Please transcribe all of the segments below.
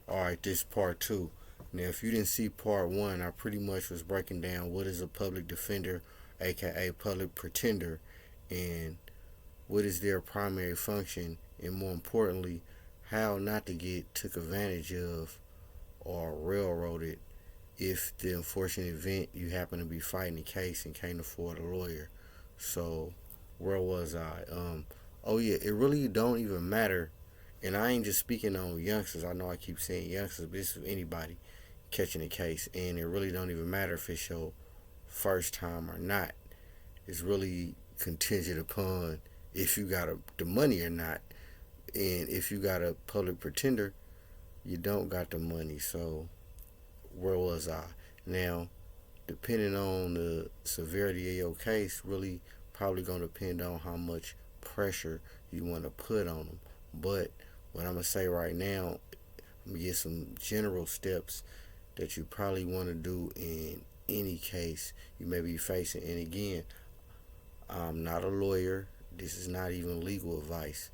Alright, this part two. Now, if you didn't see part one, I pretty much was breaking down what is a public defender, aka public pretender, and what is their primary function, and more importantly, how not to get took advantage of or railroaded if the unfortunate event you happen to be fighting a case and can't afford a lawyer. So, where was I? Oh yeah, it really don't even matter. And I ain't just speaking on youngsters. I know I keep saying youngsters, but this is anybody catching a case, and it really don't even matter if it's your first time or not. It's really contingent upon if you got the money or not. And if you got a public pretender, you don't got the money. So where was I? Now, depending on the severity of your case, really probably gonna depend on how much pressure you want to put on them. But what I'm gonna say right now, I'm gonna give some general steps that you probably want to do in any case you may be facing. And again, I'm not a lawyer. This is not even legal advice.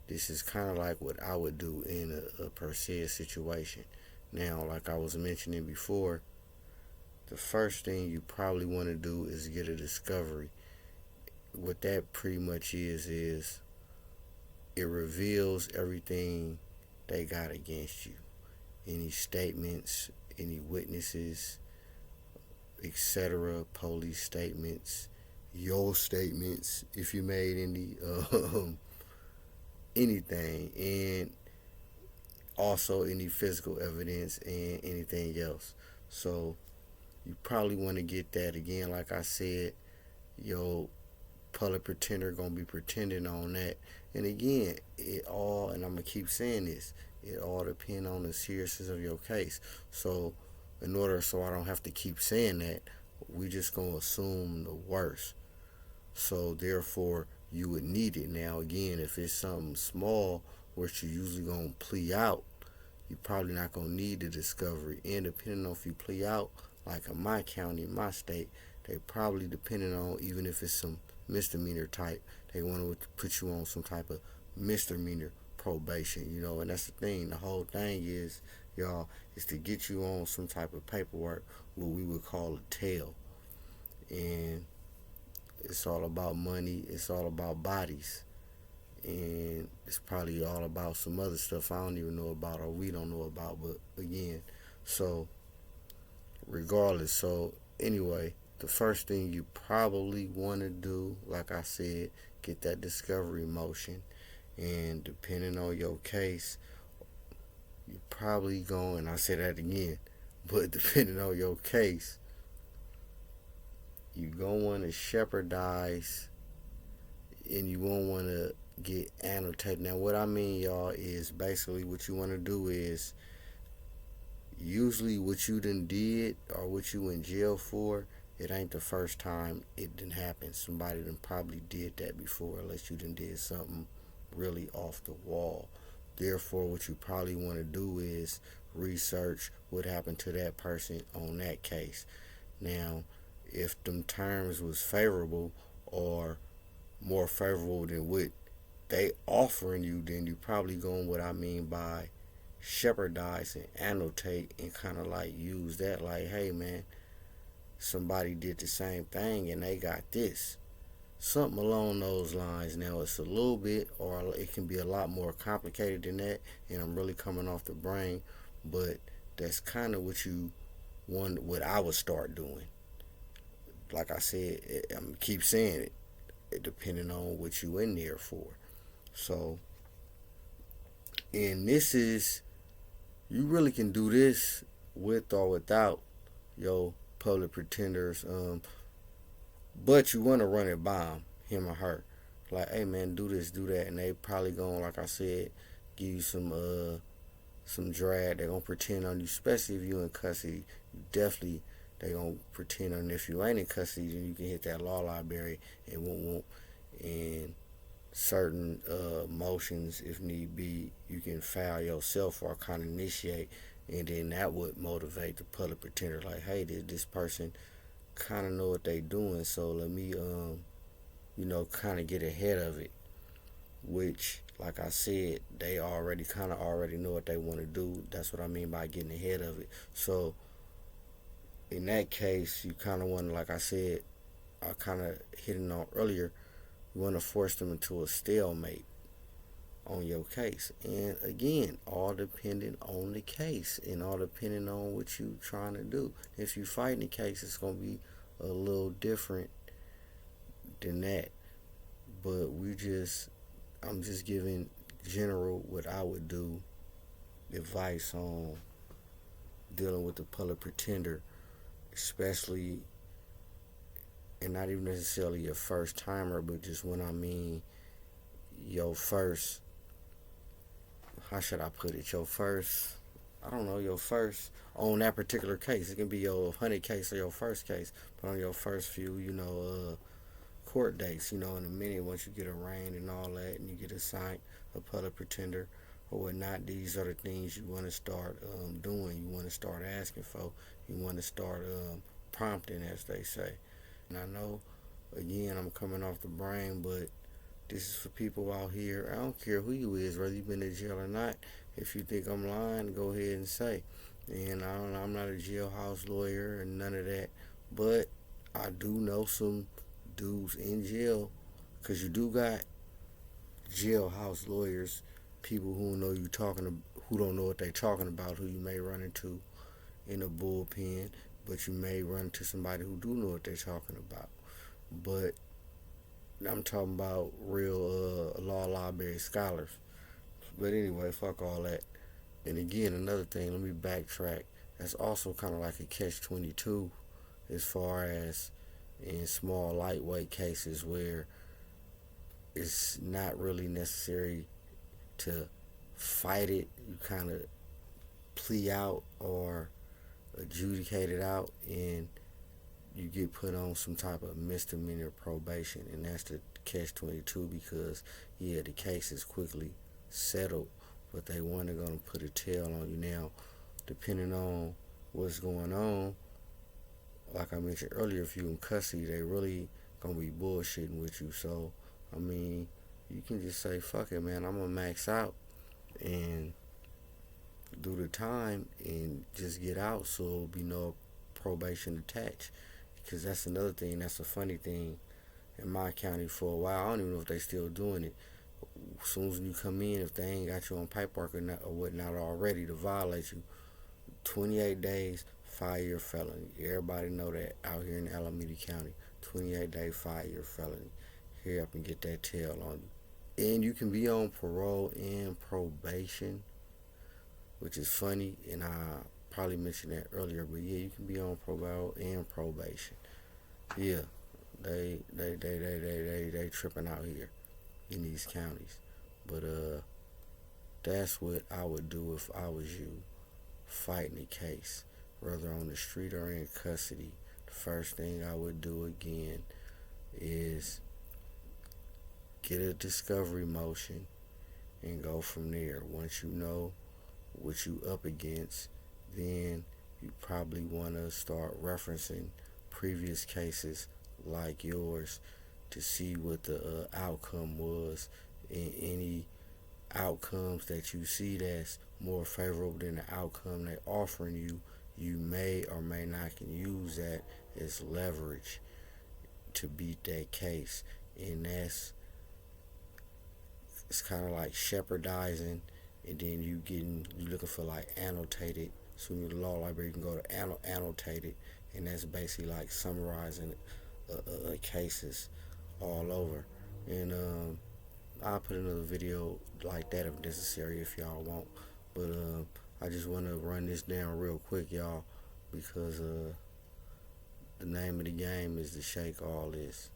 This is kind of like what I would do in a per se situation. Now, like I was mentioning before, the first thing you probably want to do is get a discovery. What that pretty much is it reveals everything they got against you. Any statements, any witnesses, etc., police statements, your statements, if you made any, anything, and also any physical evidence and anything else. So you probably want to get that again. Like I said, your public pretender gonna be pretending on that. And again, it all, and I'm gonna keep saying this, it all depends on the seriousness of your case. So in order, so I don't have to keep saying that, we just gonna assume the worst. So therefore, you would need it. Now again, if it's something small, which you usually gonna plea out, you probably not gonna need the discovery. And depending on if you plea out, like in my county, in my state, they probably depending on, even if it's some misdemeanor type, they want to put you on some type of misdemeanor probation, and that's the thing. The whole thing is, y'all, is to get you on some type of paperwork, what we would call a tail. And it's all about money, it's all about bodies, and it's probably all about some other stuff I don't even know about or we don't know about. But again, so regardless, so anyway, the first thing you probably want to do, like I said, get that discovery motion. And depending on your case, you probably going, and I say that again, but depending on your case, you gonna want to shepherdize, and you won't want to get annotated. Now, what I mean, y'all, is basically what you want to do is usually what you done did or what you in jail for, it ain't the first time it done happened. Somebody done probably did that before, unless you done did something really off the wall. Therefore, what you probably want to do is research what happened to that person on that case. Now, if them terms was favorable or more favorable than what they offering you, then you probably going what I mean by shepherdize and annotate and kind of like use that like, hey man, somebody did the same thing and they got this. Something along those lines. Now it's a little bit, or it can be a lot more complicated than that, and I'm really coming off the brain, but that's kind of what you want, what I would start doing. Like I said, I'm keep saying it depending on what you in there for. So, and this is, you really can do this with or without your public pretenders. But you want to run it by him or her. Like, hey man, do this, do that. And they probably going, like I said, give you some drag. They're going to pretend on you, especially if you in custody. Definitely, they going to pretend on you. If you ain't in custody, then you can hit that law library and won't. And certain motions, if need be, you can file yourself or kind of initiate. And then that would motivate the public pretender. Like, hey, this person kind of know what they doing, so let me kind of get ahead of it. Which, like I said, they already kind of already know what they want to do. That's what I mean by getting ahead of it. So in that case, you kind of want to, like I said, I kind of hitting on earlier, you want to force them into a stalemate on your case. And again, all depending on the case and all depending on what you trying to do. If you fighting the case, it's gonna be a little different than that. But I'm just giving general what I would do, advice on dealing with the public pretender, especially, and not even necessarily your first timer, but just when I mean your first, how should I put it? Your first, I don't know, your first on that particular case. It can be your 100 case or your first case, but on your first few, court dates, in a minute, once you get arraigned and all that, and you get assigned a public pretender or whatnot, these are the things you want to start doing. You want to start asking for. You want to start prompting, as they say. And I know, again, I'm coming off the brain, but this is for people out here. I don't care who you is, whether you've been in jail or not. If you think I'm lying, go ahead and say. And I'm not a jailhouse lawyer and none of that, but I do know some dudes in jail, because you do got jailhouse lawyers, people who know you talking to, who don't know what they talking about, who you may run into in a bullpen, but you may run into somebody who do know what they're talking about. But I'm talking about real law library scholars. But anyway, fuck all that. And again, another thing, let me backtrack. That's also kind of like a catch-22 as far as in small, lightweight cases where it's not really necessary to fight it. You kind of plea out or adjudicate it out, and you get put on some type of misdemeanor probation, and that's the catch-22 because, yeah, the case is quickly settled, but they want to gonna put a tail on you. Now, depending on what's going on, like I mentioned earlier, if you in custody, they really gonna be bullshitting with you. So, I mean, you can just say, fuck it, man, I'm gonna max out and do the time and just get out, so there'll be no probation attached. Because that's another thing, that's a funny thing in my county for a while. I don't even know if they still doing it. As soon as you come in, if they ain't got you on paperwork or whatnot already to violate you, 28 days, 5-year felony. Everybody know that out here in Alameda County. 28-day, 5-year felony. Hurry up and get that tail on you. And you can be on parole and probation, which is funny, and I probably mentioned that earlier, but yeah, you can be on parole and probation. Yeah, they tripping out here in these counties. But that's what I would do if I was you, fighting a case, whether on the street or in custody. The first thing I would do again is get a discovery motion and go from there. Once you know what you up against, then you probably want to start referencing previous cases like yours to see what the outcome was, and any outcomes that you see that's more favorable than the outcome they're offering you, you may or may not can use that as leverage to beat that case. And it's kind of like shepherdizing, and then you looking for like annotated. So in the law library you can go to annotated, and that's basically like summarizing cases all over. And I'll put another video like that if necessary if y'all want. But I just want to run this down real quick, y'all, because the name of the game is to shake all this.